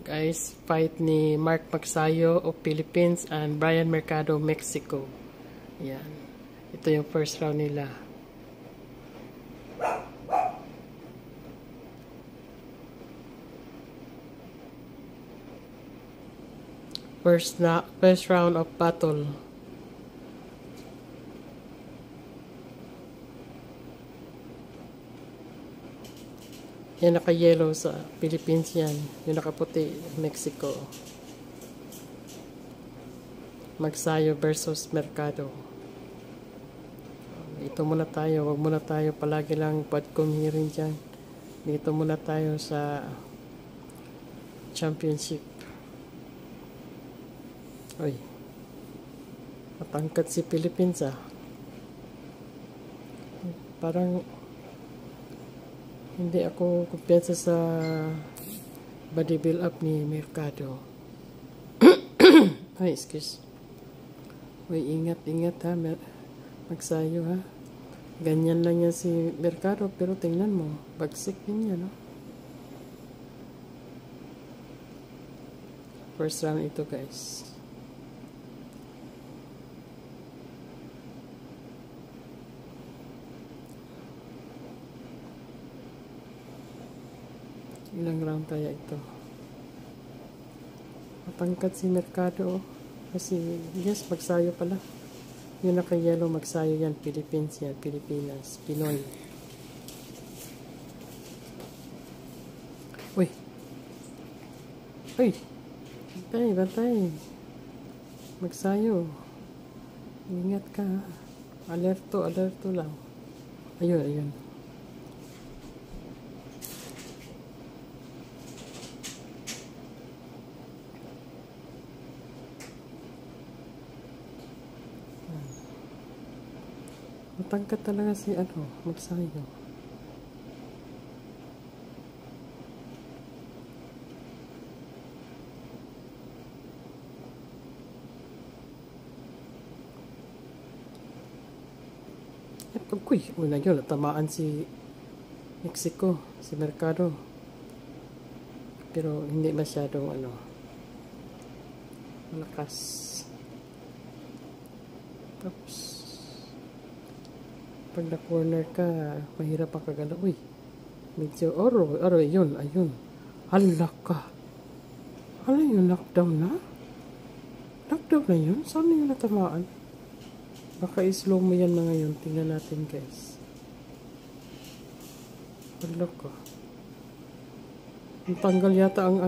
Guys, fight ni Mark Magsayo of Philippines and Brian Mercado, Mexico. Yan. Ito yung first round nila. First round of battle. Yan naka-yellow sa Philippines yan. Yung nakaputi, Mexico. Magsayo versus Mercado. Dito muna tayo. Wag muna tayo palagi lang podcast hearing dyan. Dito muna tayo sa championship. Uy. Matangkat si Philippines ah. Parang hindi ako kumpiyansa sa body build up ni Mercado. Ay, excuse. Uy, ingat ha, Magsayo ha. Ganyan lang yan si Mercado, pero tingnan mo, bagsik din yan, no? First round ito, guys. Ilang round kaya ito? Matangkad si Mercado. Kasi, yes, Magsayo pala. Yung naka-yellow, Magsayo yan. Philippines yan. Pilipinas. Pinoy. Uy! Uy! Bantay. Magsayo. Ingat ka. Alerto lang. Ayun. Matangkat talaga si Magsayo. Una yun, natamaan si Mexico, si Mercado. Pero hindi masyadong malakas. Tapos pag na-corner ka, mahirap ang kagalaw. Uy, medyo, ayun. Hala ka. Hala yun, knockdown na? Knockdown na yun? Saan na yung natamaan? Baka i-slow mo yan na ngayon. Tingnan natin, guys. Hala ka. Ang tanggal yata ang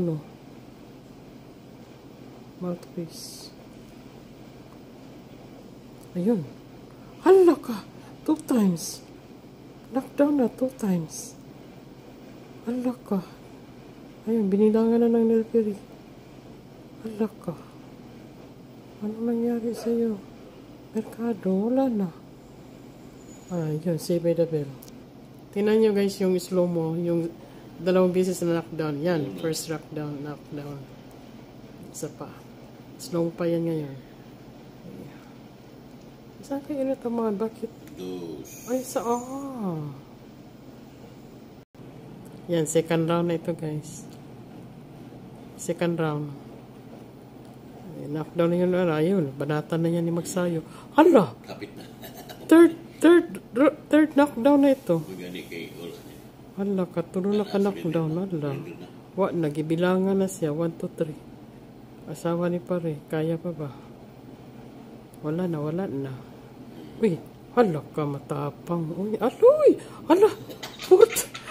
mouthpiece. Ayun. Hala ka. 2 times. Knockdown na 2 times. Hala ka. Ayun, binilangan na ng referee. Hala ka. Ano nangyari sa'yo? Mercado, wala na. Ayun, save by the bell. Tingnan nyo guys yung slow mo, yung 2 beses na knockdown. Yan, first knockdown. Isa pa. Slow pa yan ngayon. Saan kayo natamaan? Bakit? Ay, Yan, second round na ito, guys. Second round. Knockdown na yun. Ayun, banatan na yan ni Magsayo. Hala! Third knockdown na ito. Hala, katulo na ka knockdown. Hala. Nagibilangan na siya. 1, 2, 3. Asawa ni pare. Kaya pa ba? Wala na. Uy! Hala ka, matapang. Uy, aloy! Hala!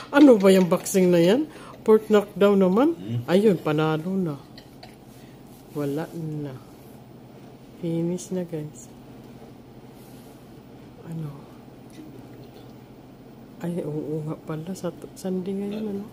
Ano ba yung boxing na yan? Fourth knockdown naman. Ayun, panalo na. Wala na. Finish na, guys. Ay, oo nga pala. Sunday ngayon,